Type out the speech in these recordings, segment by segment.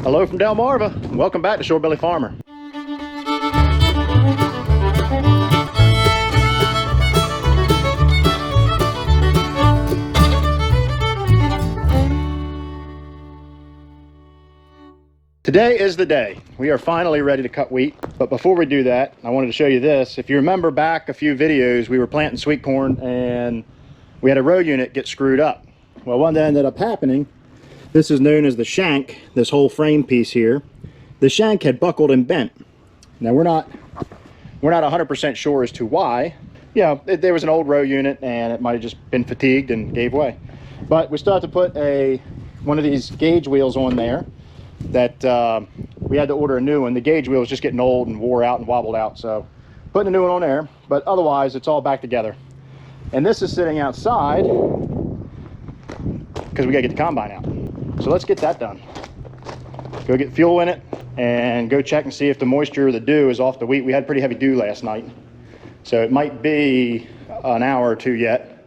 Hello from Delmarva. Welcome back to Shorebilly Farmer. Today is the day. We are finally ready to cut wheat. But before we do that, I wanted to show you this. If you remember back a few videos, we were planting sweet corn and we had a row unit get screwed up. Well, what ended up happening, this is known as the shank, this whole frame piece here. The shank had buckled and bent. Now we're not 100% sure as to why. Yeah, there was an old row unit and it might have just been fatigued and gave way. But we still have to put one of these gauge wheels on there that we had to order a new one. The gauge wheel was just getting old and wore out and wobbled out, so putting a new one on there. But otherwise it's all back together. And this is sitting outside because we gotta get the combine out. So let's get that done. Go get fuel in it and go check and see if the moisture or the dew is off the wheat. We had pretty heavy dew last night, so it might be an hour or two yet.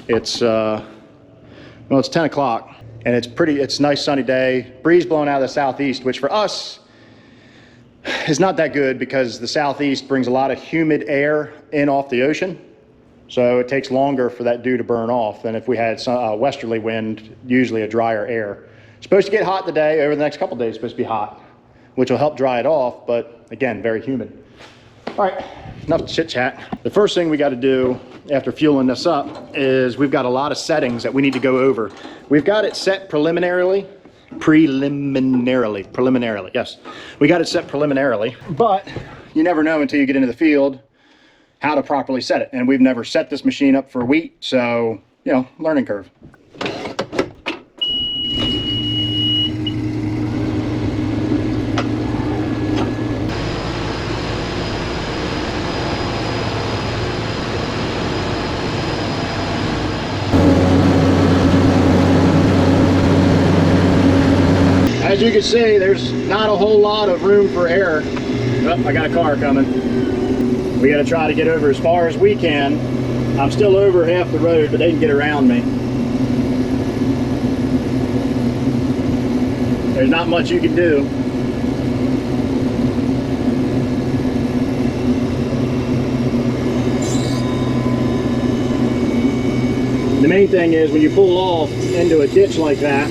It's well, it's 10 o'clock and it's a nice sunny day. Breeze blowing out of the southeast, which for us is not that good because the southeast brings a lot of humid air in off the ocean. So it takes longer for that dew to burn off than if we had some westerly wind, usually a drier air. It's supposed to get hot today. Over the next couple days, it's supposed to be hot, which will help dry it off, but again, very humid. All right, enough chit chat. The first thing we got to do after fueling this up is we've got a lot of settings that we need to go over. We've got it set preliminarily, yes. We got it set preliminarily, but you never know until you get into the field how to properly set it. And we've never set this machine up for wheat, so, you know, learning curve. As you can see, there's not a whole lot of room for error. Oh, I got a car coming. We got to try to get over as far as we can. I'm still over half the road, but they can get around me. There's not much you can do. The main thing is when you pull off into a ditch like that,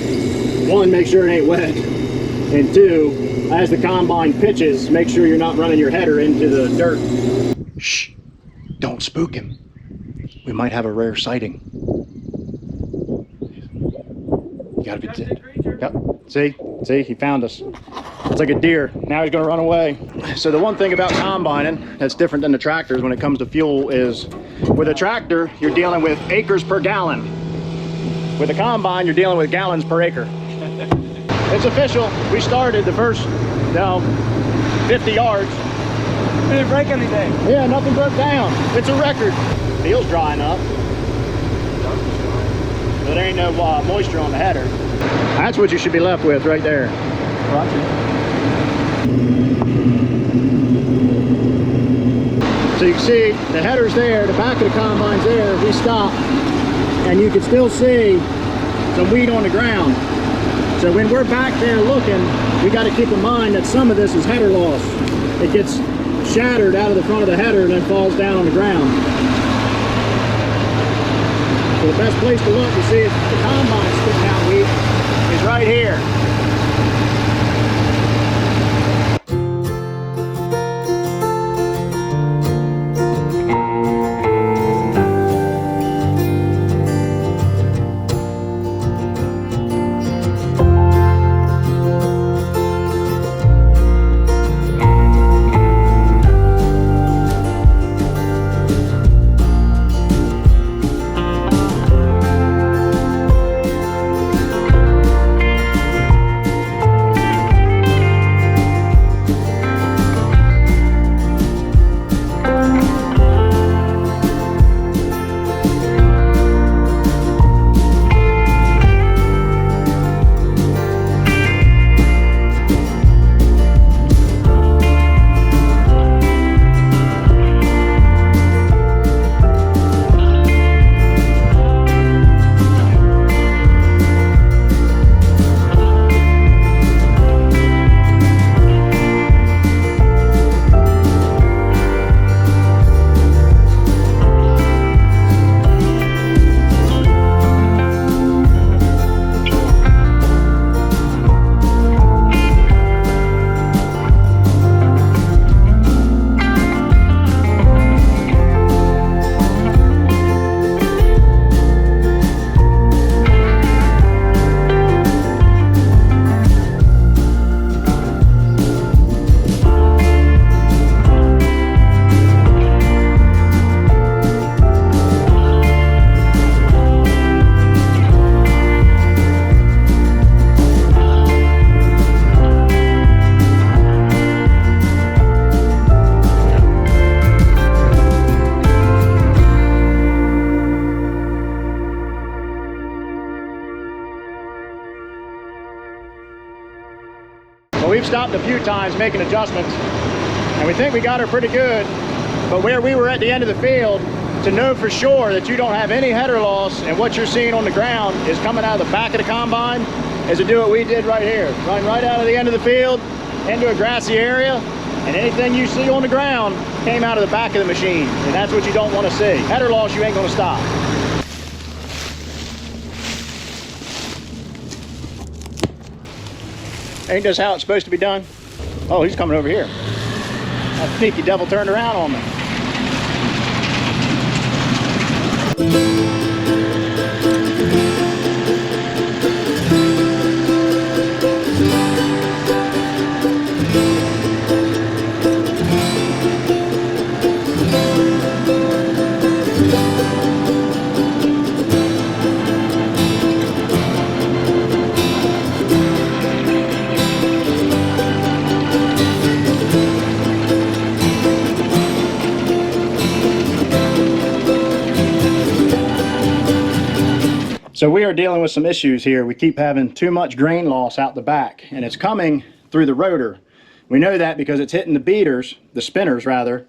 one, make sure it ain't wet, and two, as the combine pitches, make sure you're not running your header into the dirt. Shh, don't spook him. We might have a rare sighting. You gotta be, yep, see, he found us. It's like a deer, now he's gonna run away. So the one thing about combining that's different than the tractors when it comes to fuel is, with a tractor, you're dealing with acres per gallon. With a combine, you're dealing with gallons per acre. It's official. We started the first, 50 yards. Didn't break anything. Yeah, nothing broke down. It's a record. Field's drying up. But there ain't no moisture on the header. That's what you should be left with right there. So you can see the header's there, the back of the combine's there. We stop, and you can still see some weed on the ground. So when we're back there looking, we got to keep in mind that some of this is header loss. It gets shattered out of the front of the header and then falls down on the ground. So the best place to look to see if the combine's spitting out wheat is right here. we've stopped a few times making adjustments, and we think we got her pretty good. But where we were at the end of the field, to know for sure that you don't have any header loss and what you're seeing on the ground is coming out of the back of the combine, is to do what we did right here. Run right out of the end of the field into a grassy area, and anything you see on the ground came out of the back of the machine, and that's what you don't want to see. Header loss, you ain't going to stop. Ain't this how it's supposed to be done? Oh, he's coming over here. That sneaky devil turned around on me. So we are dealing with some issues here. We keep having too much grain loss out the back, and it's coming through the rotor. We know that because it's hitting the beaters, the spinners rather,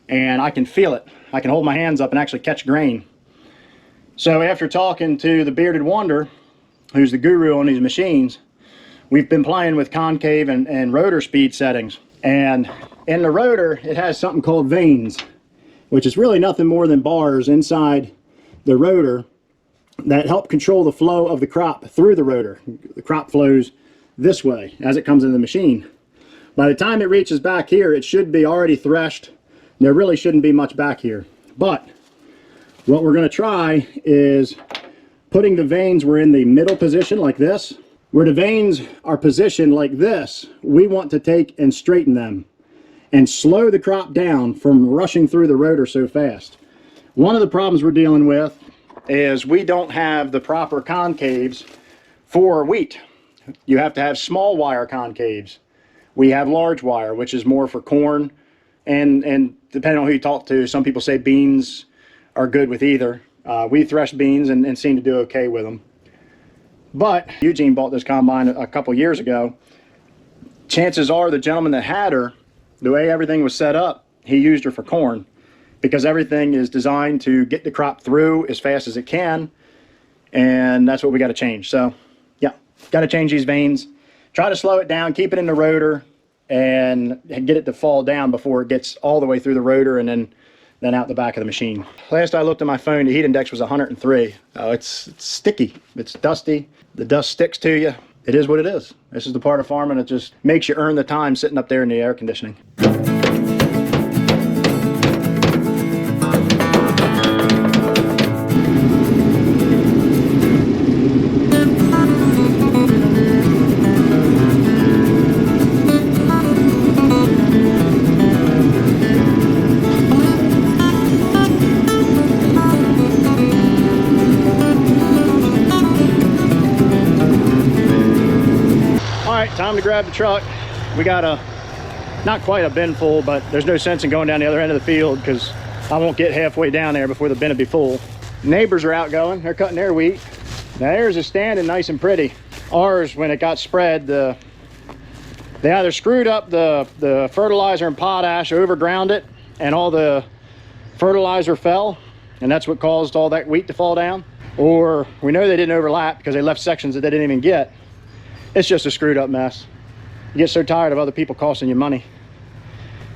and I can feel it. I can hold my hands up and actually catch grain. So after talking to the Bearded Wonder, who's the guru on these machines, we've been playing with concave and rotor speed settings. And in the rotor, it has something called vanes, which is really nothing more than bars inside the rotor that help control the flow of the crop through the rotor. The crop flows this way as it comes into the machine. By the time it reaches back here, it should be already threshed. There really shouldn't be much back here. But what we're going to try is putting the vanes, we're in the middle position like this. Where the vanes are positioned like this, we want to take and straighten them and slow the crop down from rushing through the rotor so fast. One of the problems we're dealing with is we don't have the proper concaves for wheat. You have to have small wire concaves. We have large wire, which is more for corn, and depending on who you talk to, some people say beans are good with either. We thresh beans and seem to do okay with them. But Eugene bought this combine a couple years ago. Chances are the gentleman that had her, the way everything was set up, he used her for corn, because everything is designed to get the crop through as fast as it can, and that's what we got to change. So yeah, got to change these vanes, try to slow it down, keep it in the rotor, and get it to fall down before it gets all the way through the rotor and then out the back of the machine. Last I looked at my phone, the heat index was 103. It's sticky, it's dusty, the dust sticks to you. It is what it is. This is the part of farming that just makes you earn the time sitting up there in the air conditioning. Time to grab the truck. We got not quite a bin full, but there's no sense in going down the other end of the field because I won't get halfway down there before the bin will be full. Neighbors are outgoing. They're cutting their wheat. Now theirs is standing nice and pretty. Ours, when it got spread, they either screwed up the fertilizer and potash, overground it, and all the fertilizer fell, and that's what caused all that wheat to fall down. Or we know they didn't overlap because they left sections that they didn't even get. It's just a screwed up mess. You get so tired of other people costing you money,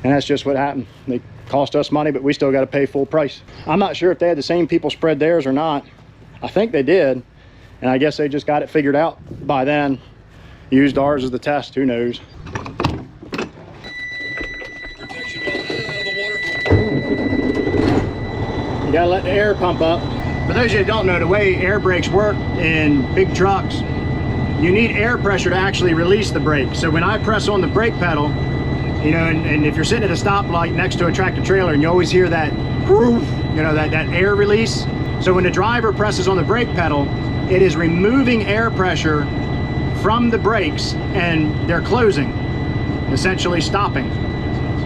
and that's just what happened. They cost us money, but we still got to pay full price. I'm not sure if they had the same people spread theirs or not. I think they did, and I guess they just got it figured out by then. Used ours as the test, who knows. You gotta let the air pump up. For those of you that don't know, the way air brakes work in big trucks, you need air pressure to actually release the brake. So when I press on the brake pedal, you know, and if you're sitting at a stoplight next to a tractor trailer and you always hear that, you know, that air release. So when the driver presses on the brake pedal, it is removing air pressure from the brakes and they're closing, essentially stopping.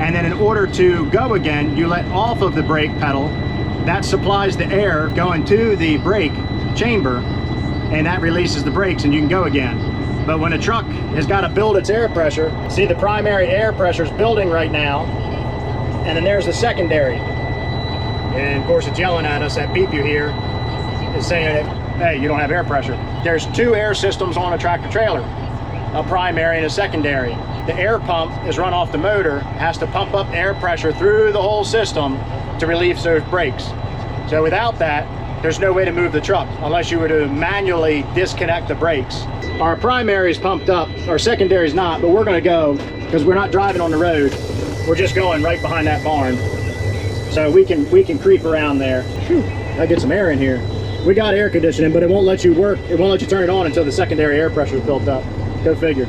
And then in order to go again, you let off of the brake pedal. That supplies the air going to the brake chamber, and that releases the brakes and you can go again. But when a truck has got to build its air pressure, see the primary air pressure is building right now, and then there's the secondary. And of course it's yelling at us, that beep you hear is saying, hey, you don't have air pressure. There's two air systems on a tractor trailer, a primary and a secondary. The air pump is run off the motor, has to pump up air pressure through the whole system to relieve those brakes. So without that, there's no way to move the truck unless you were to manually disconnect the brakes. Our primary is pumped up, our secondary is not, but we're gonna go, because we're not driving on the road, we're just going right behind that barn. So we can creep around there. Whew, I get some air in here. We got air conditioning, but it won't let you work, it won't let you turn it on until the secondary air pressure is built up. Go figure.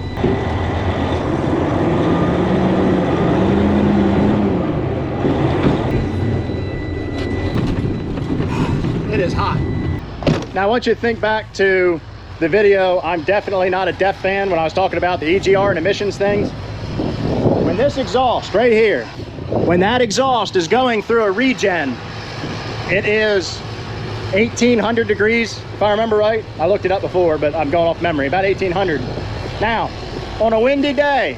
It is hot. Now I want you to think back to the video, I'm definitely not a DEF fan, when I was talking about the EGR and emissions things. When this exhaust right here, when that exhaust is going through a regen, it is 1800 degrees, if I remember right. I looked it up before, but I'm going off memory, about 1800. Now, on a windy day,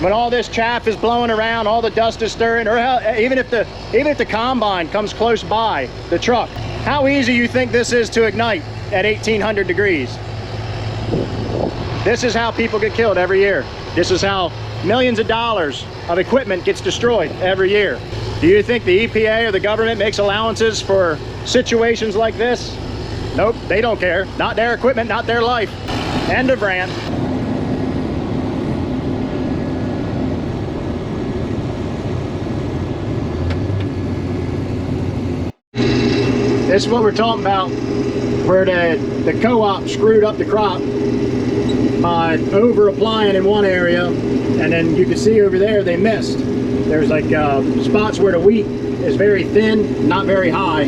when all this chaff is blowing around, all the dust is stirring, or even if the combine comes close by the truck, how easy you think this is to ignite at 1800 degrees? This is how people get killed every year. This is how millions of dollars of equipment gets destroyed every year. Do you think the EPA or the government makes allowances for situations like this? Nope, they don't care. Not their equipment, not their life. End of rant. This is what we're talking about, where the co-op screwed up the crop by over applying in one area, and then you can see over there they missed. There's like spots where the wheat is very thin, not very high.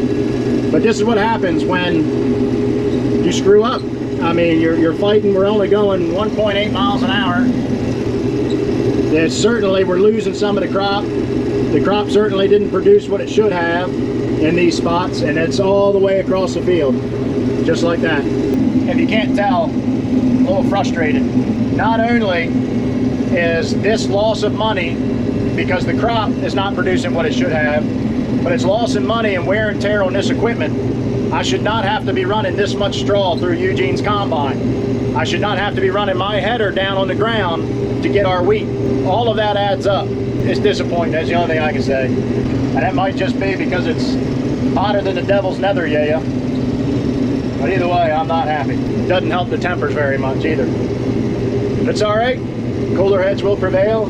But this is what happens when you screw up. I mean, you're fighting, we're only going 1.8 miles an hour. Certainly we're losing some of the crop. The crop certainly didn't produce what it should have in these spots, and it's all the way across the field, just like that. If you can't tell, I'm a little frustrated. Not only is this loss of money because the crop is not producing what it should have, but it's loss of money and wear and tear on this equipment. I should not have to be running this much straw through Eugene's combine. I should not have to be running my header down on the ground to get our wheat. All of that adds up. It's disappointing, that's the only thing I can say. And that might just be because it's hotter than the devil's nether, yeah. But either way, I'm not happy. It doesn't help the tempers very much either. But it's all right. Cooler heads will prevail.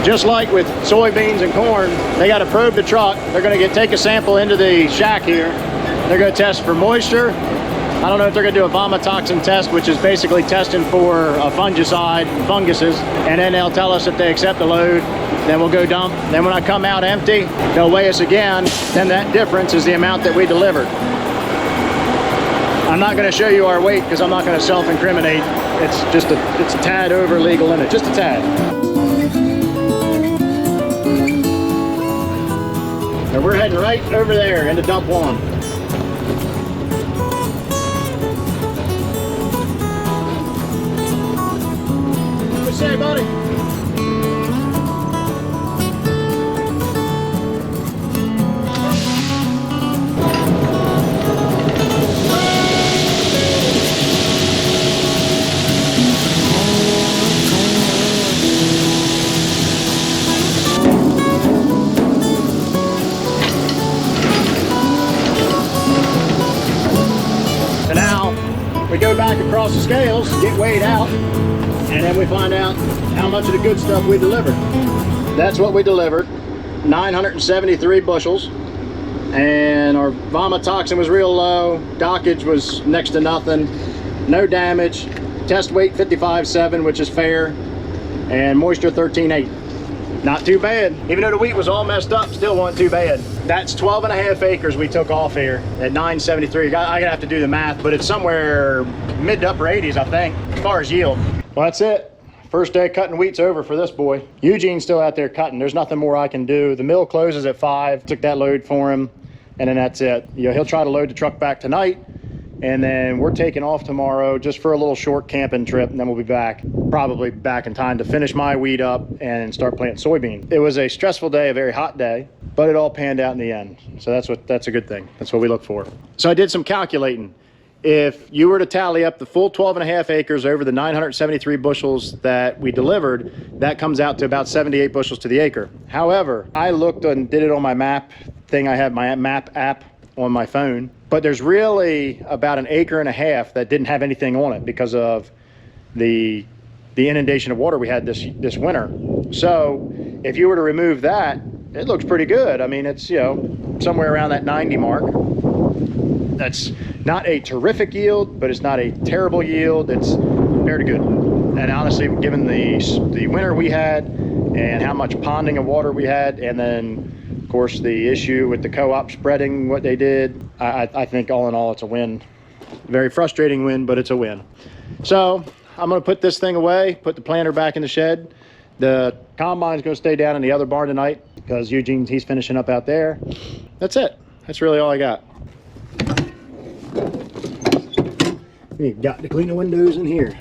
Just like with soybeans and corn, they got to probe the truck. They're going to take a sample into the shack here. They're going to test for moisture. I don't know if they're going to do a vomitoxin test, which is basically testing for a fungicide, funguses, and then they'll tell us if they accept the load. Then we'll go dump. Then when I come out empty, they'll weigh us again. Then that difference is the amount that we delivered. I'm not going to show you our weight because I'm not going to self-incriminate. It's a tad over legal limit, just a tad. And we're heading right over there into dump one. What you say, buddy? We go back across the scales, get weighed out, and then we find out how much of the good stuff we delivered. That's what we delivered, 973 bushels, and our vomitoxin was real low, dockage was next to nothing, no damage. Test weight 55.7, which is fair, and moisture 13.8. Not too bad. Even though the wheat was all messed up, still wasn't too bad. That's 12.5 acres we took off here at 973. I'm gonna have to do the math, but it's somewhere mid to upper 80s, I think, as far as yield. Well, that's it. First day cutting wheat's over for this boy. Eugene's still out there cutting. There's nothing more I can do. The mill closes at 5. Took that load for him, and then that's it. You know, he'll try to load the truck back tonight, and then we're taking off tomorrow just for a little short camping trip, and then we'll be back, probably back in time to finish my wheat up and start planting soybean. It was a stressful day, a very hot day, but it all panned out in the end. So that's a good thing. That's what we look for. So I did some calculating. If you were to tally up the full 12.5 acres over the 973 bushels that we delivered, that comes out to about 78 bushels to the acre. However, I looked and did it on my map thing. I have my map app on my phone, but there's really about an acre and a half that didn't have anything on it because of the inundation of water we had this winter. So if you were to remove that, it looks pretty good. I mean, it's, you know, somewhere around that 90 mark. That's not a terrific yield, but it's not a terrible yield. It's very good. And honestly, given the winter we had and how much ponding of water we had, and then of course the issue with the co-op spreading what they did, I think all in all it's a win. Very frustrating win, but it's a win. So I'm going to put this thing away, put the planter back in the shed. The combine's going to stay down in the other barn tonight because he's finishing up out there. That's it. That's really all I got. You've got to clean the windows in here.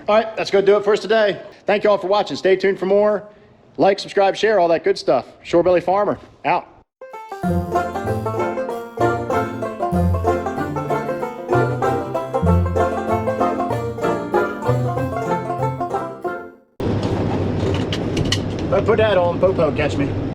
All right, that's going to do it for us today. Thank you all for watching. Stay tuned for more. Like, subscribe, share, all that good stuff. Shorebilly Farmer, out. If I put that on, Popo catch me.